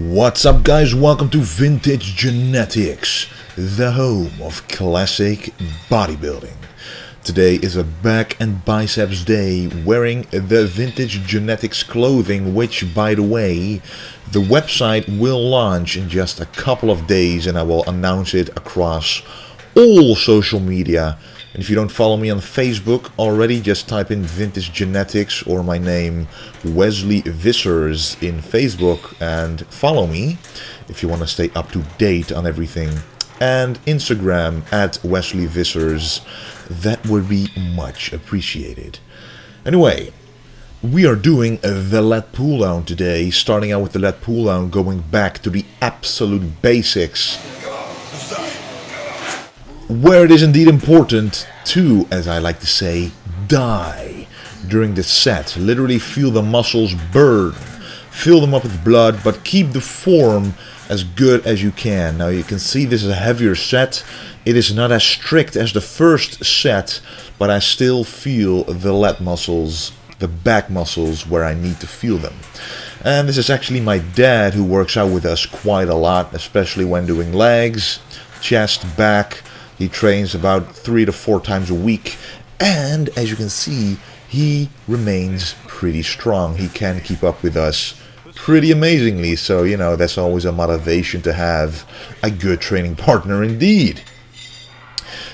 What's up, guys? Welcome to Vintage Genetics, the home of classic bodybuilding. Today is a back and biceps day wearing the Vintage Genetics clothing, which, by the way, the website will launch in just a couple of days and I will announce it across all social media. And if you don't follow me on Facebook already, just type in Vintage Genetics or my name, Wesley Vissers, in Facebook and follow me if you want to stay up to date on everything. And Instagram at Wesley Vissers. That would be much appreciated. Anyway, we are doing the Lat Pulldown today, starting out with the Lat Pulldown, going back to the absolute basics, where it is indeed important to, as I like to say, die during the set. Literally feel the muscles burn, fill them up with blood, but keep the form as good as you can. Now you can see this is a heavier set. It is not as strict as the first set, but I still feel the lat muscles, the back muscles, where I need to feel them. And this is actually my dad, who works out with us quite a lot, especially when doing legs, chest, back. He trains about 3 to 4 times a week, and as you can see, he remains pretty strong. He can keep up with us pretty amazingly, so you know, that's always a motivation to have a good training partner indeed.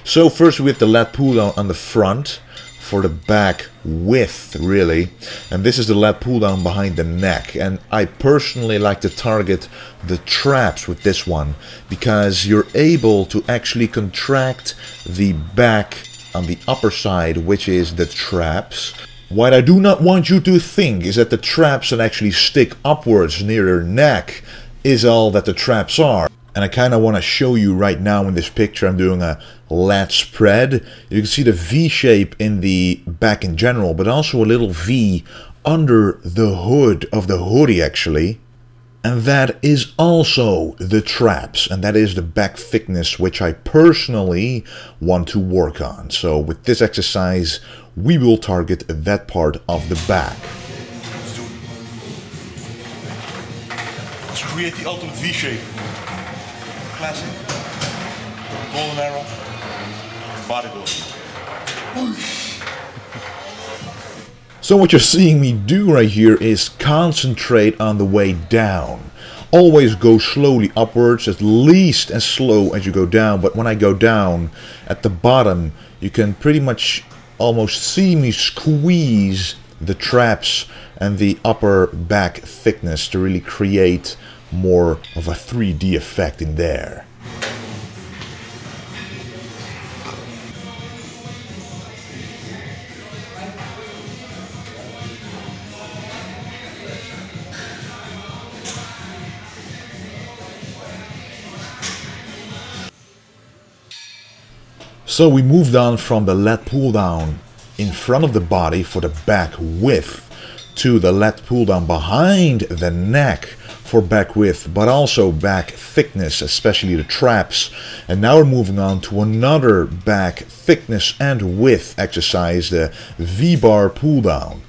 So first we have the Lat Pulldown on the front for the back width, really, and this is the Lat Pulldown behind the neck. And I personally like to target the traps with this one because you're able to actually contract the back on the upper side, which is the traps. What I do not want you to think is that the traps that actually stick upwards near your neck is all that the traps are. And I kind of want to show you right now in this picture. I'm doing a lat spread. You can see the V shape in the back in general, but also a little V under the hood of the hoodie actually. And that is also the traps, and that is the back thickness, which I personally want to work on. So with this exercise, we will target that part of the back. Let's create the ultimate V shape. Classic, golden era, bodybuilding. So what you're seeing me do right here is concentrate on the way down. Always go slowly upwards, at least as slow as you go down. But when I go down at the bottom, you can pretty much almost see me squeeze the traps and the upper back thickness to really create more of a 3D effect in there. So we moved on from the Lat Pulldown in front of the body for the back width to the Lat Pulldown behind the neck for back width, but also back thickness, especially the traps. And now we're moving on to another back thickness and width exercise, the VBar Pulldown.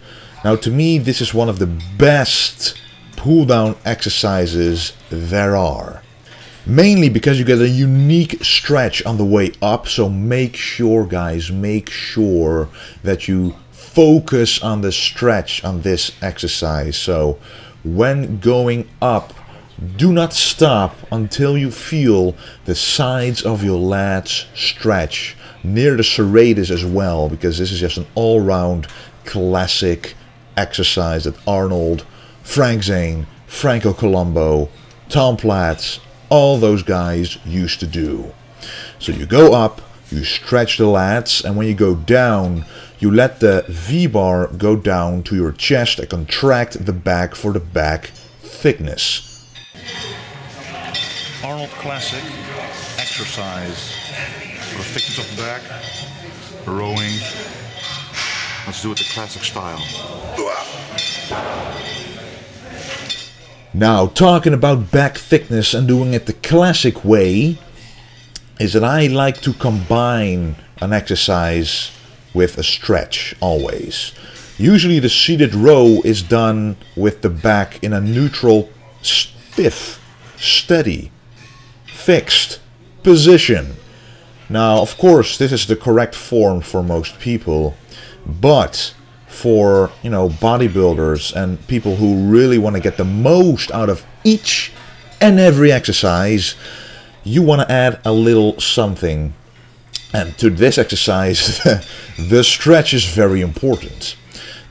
Now to me, this is one of the best pull-down exercises there are. Mainly because you get a unique stretch on the way up, so make sure, guys, make sure that you focus on the stretch on this exercise. So when going up, do not stop until you feel the sides of your lats stretch, near the serratus as well, because this is just an all-round classic exercise that Arnold, Frank Zane, Franco Colombo, Tom Platz, all those guys used to do. So you go up, you stretch the lats, and when you go down, you let the V-bar go down to your chest and contract the back for the back thickness. Arnold classic exercise for the thickness of the back, rowing. Let's do it the classic style. Now, talking about back thickness and doing it the classic way, is that I like to combine an exercise with a stretch always. Usually the seated row is done with the back in a neutral stiff, steady, fixed position. Now, of course, this is the correct form for most people, but for, you know, bodybuilders and people who really want to get the most out of each and every exercise, you want to add a little something. And to this exercise, the stretch is very important.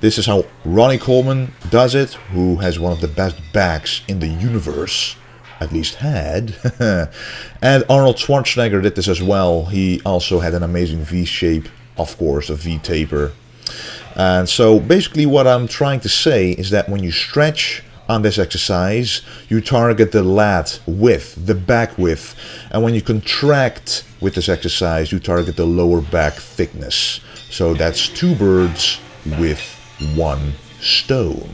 This is how Ronnie Coleman does it, who has one of the best backs in the universe, at least had. And Arnold Schwarzenegger did this as well. He also had an amazing V shape, of course, a V taper. And so basically what I'm trying to say is that when you stretch on this exercise, you target the lat width, the back width, and when you contract with this exercise, you target the lower back thickness. So that's two birds with one stone.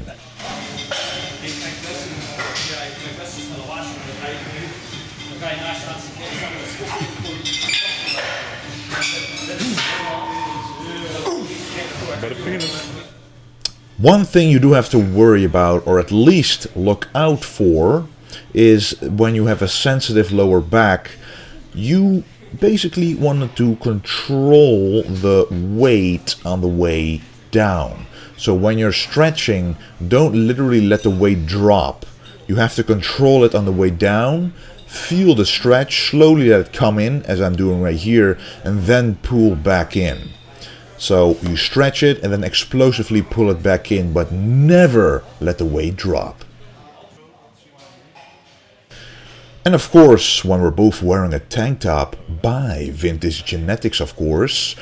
One thing you do have to worry about, or at least look out for, is when you have a sensitive lower back, you basically want to control the weight on the way down. So when you're stretching, don't literally let the weight drop. You have to control it on the way down, feel the stretch, slowly let it come in, as I'm doing right here, and then pull back in. So you stretch it and then explosively pull it back in, but never let the weight drop. And of course, when we're both wearing a tank top by Vintage Genetics, of course,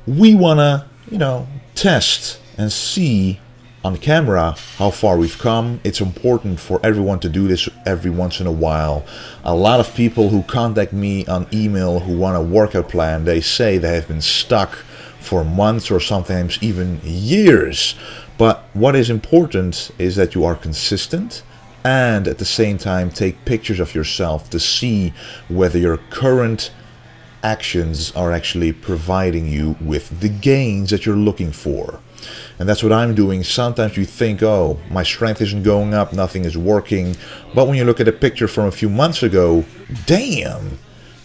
we wanna, you know, test and see on camera how far we've come. It's important for everyone to do this every once in a while. A lot of people who contact me on email who want a workout plan, they say they have been stuck for months or sometimes even years. But what is important is that you are consistent and at the same time take pictures of yourself to see whether your current actions are actually providing you with the gains that you're looking for. And that's what I'm doing. Sometimes you think, oh, my strength isn't going up, nothing is working. But when you look at a picture from a few months ago, damn,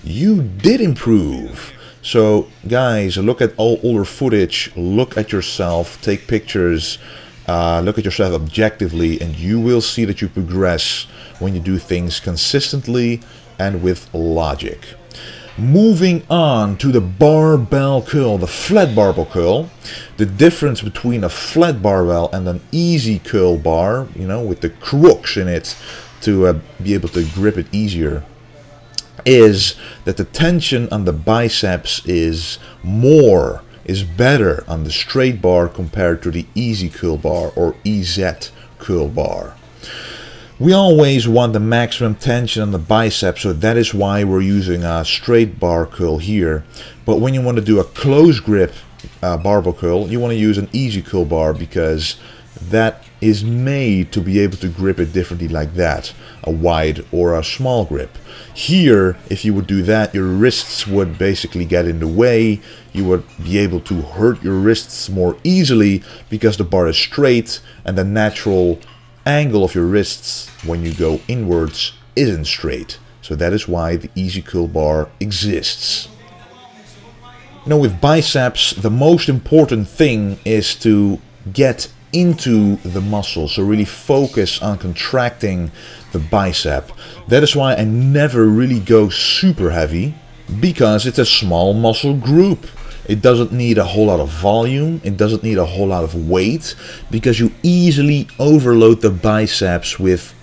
you did improve. So guys, look at all older footage, look at yourself, take pictures, look at yourself objectively, and you will see that you progress when you do things consistently and with logic. Moving on to the barbell curl, the flat barbell curl. The difference between a flat barbell and an easy curl bar, you know, with the crooks in it to be able to grip it easier, is that the tension on the biceps is better on the straight bar compared to the easy curl bar or EZ curl bar. We always want the maximum tension on the biceps, so that is why we're using a straight bar curl here. But when you want to do a close grip barbell curl, you want to use an easy curl bar because that is made to be able to grip it differently like that, a wide or a small grip. Here, if you would do that, your wrists would basically get in the way. You would be able to hurt your wrists more easily because the bar is straight and the natural angle of your wrists when you go inwards isn't straight. So that is why the easy curl bar exists. Now with biceps, the most important thing is to get into the muscle, so really focus on contracting the bicep. That is why I never really go super heavy, because it's a small muscle group. It doesn't need a whole lot of volume, it doesn't need a whole lot of weight, because you easily overload the biceps with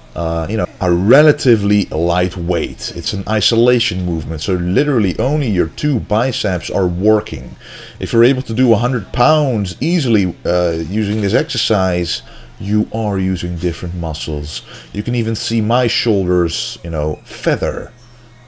a relatively light weight. It's an isolation movement, so literally only your two biceps are working. If you're able to do 100 pounds easily using this exercise, you are using different muscles. You can even see my shoulders, you know, feather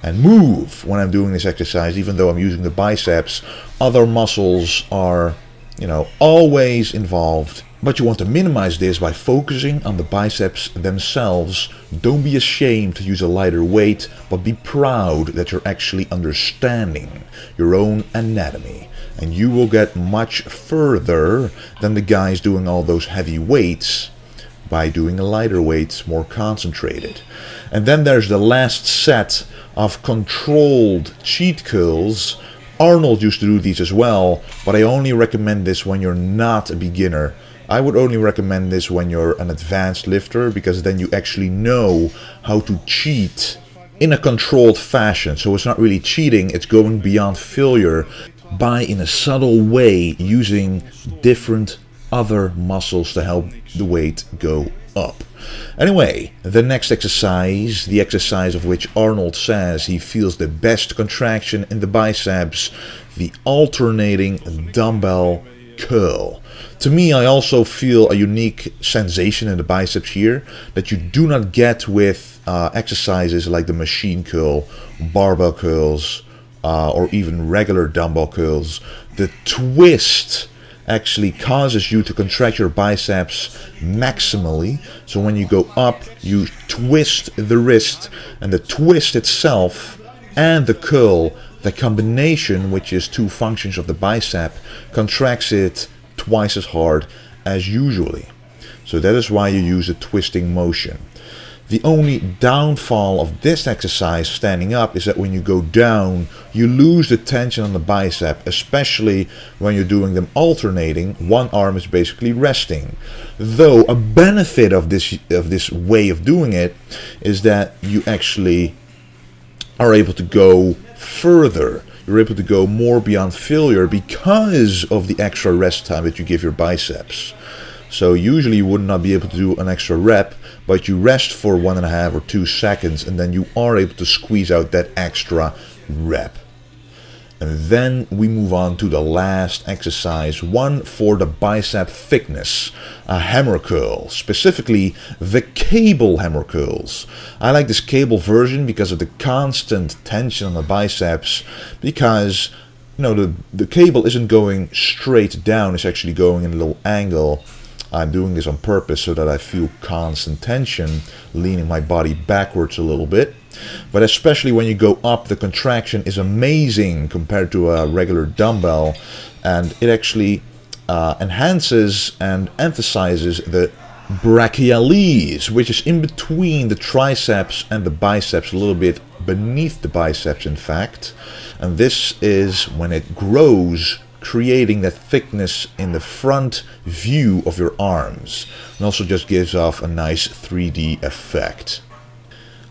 and move when I'm doing this exercise. Even though I'm using the biceps, other muscles are, you know, always involved. But you want to minimize this by focusing on the biceps themselves. Don't be ashamed to use a lighter weight, but be proud that you're actually understanding your own anatomy. And you will get much further than the guys doing all those heavy weights by doing a lighter weight, more concentrated. And then there's the last set of controlled cheat curls. Arnold used to do these as well, but I only recommend this when you're not a beginner. I would only recommend this when you're an advanced lifter, because then you actually know how to cheat in a controlled fashion. So it's not really cheating, it's going beyond failure by, in a subtle way, using different other muscles to help the weight go up. Anyway, the next exercise, the exercise of which Arnold says he feels the best contraction in the biceps, the alternating dumbbell curl. To me, I also feel a unique sensation in the biceps here that you do not get with exercises like the machine curl, barbell curls, or even regular dumbbell curls. The twist actually causes you to contract your biceps maximally. So when you go up, you twist the wrist, and the twist itself and the curl, the combination, which is two functions of the bicep, contracts it twice as hard as usually. So that is why you use a twisting motion. The only downfall of this exercise standing up is that when you go down, you lose the tension on the bicep, especially when you're doing them alternating. One arm is basically resting. Though a benefit of this way of doing it is that you actually are able to go further. You're able to go more beyond failure because of the extra rest time that you give your biceps. So usually you would not be able to do an extra rep, but you rest for 1.5 or 2 seconds, and then you are able to squeeze out that extra rep. And then we move on to the last exercise, one for the bicep thickness, a hammer curl, specifically the cable hammer curls. I like this cable version because of the constant tension on the biceps, because the cable isn't going straight down, it's actually going in a little angle. I'm doing this on purpose so that I feel constant tension, leaning my body backwards a little bit. But especially when you go up, the contraction is amazing compared to a regular dumbbell, and it actually enhances and emphasizes the brachialis, which is in between the triceps and the biceps, a little bit beneath the biceps in fact. And this is when it grows, creating that thickness in the front view of your arms, and also just gives off a nice 3D effect.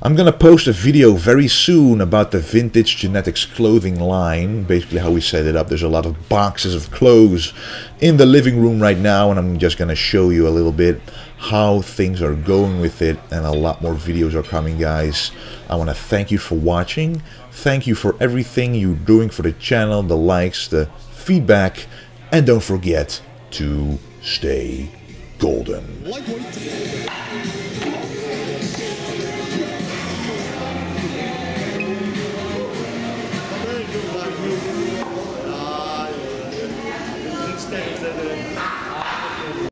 I'm gonna post a video very soon about the Vintage Genetics clothing line, basically how we set it up. There's a lot of boxes of clothes in the living room right now, and I'm just gonna show you a little bit how things are going with it, and a lot more videos are coming, guys. I want to thank you for watching. Thank you for everything you're doing for the channel, the likes, the feedback, and don't forget to stay golden.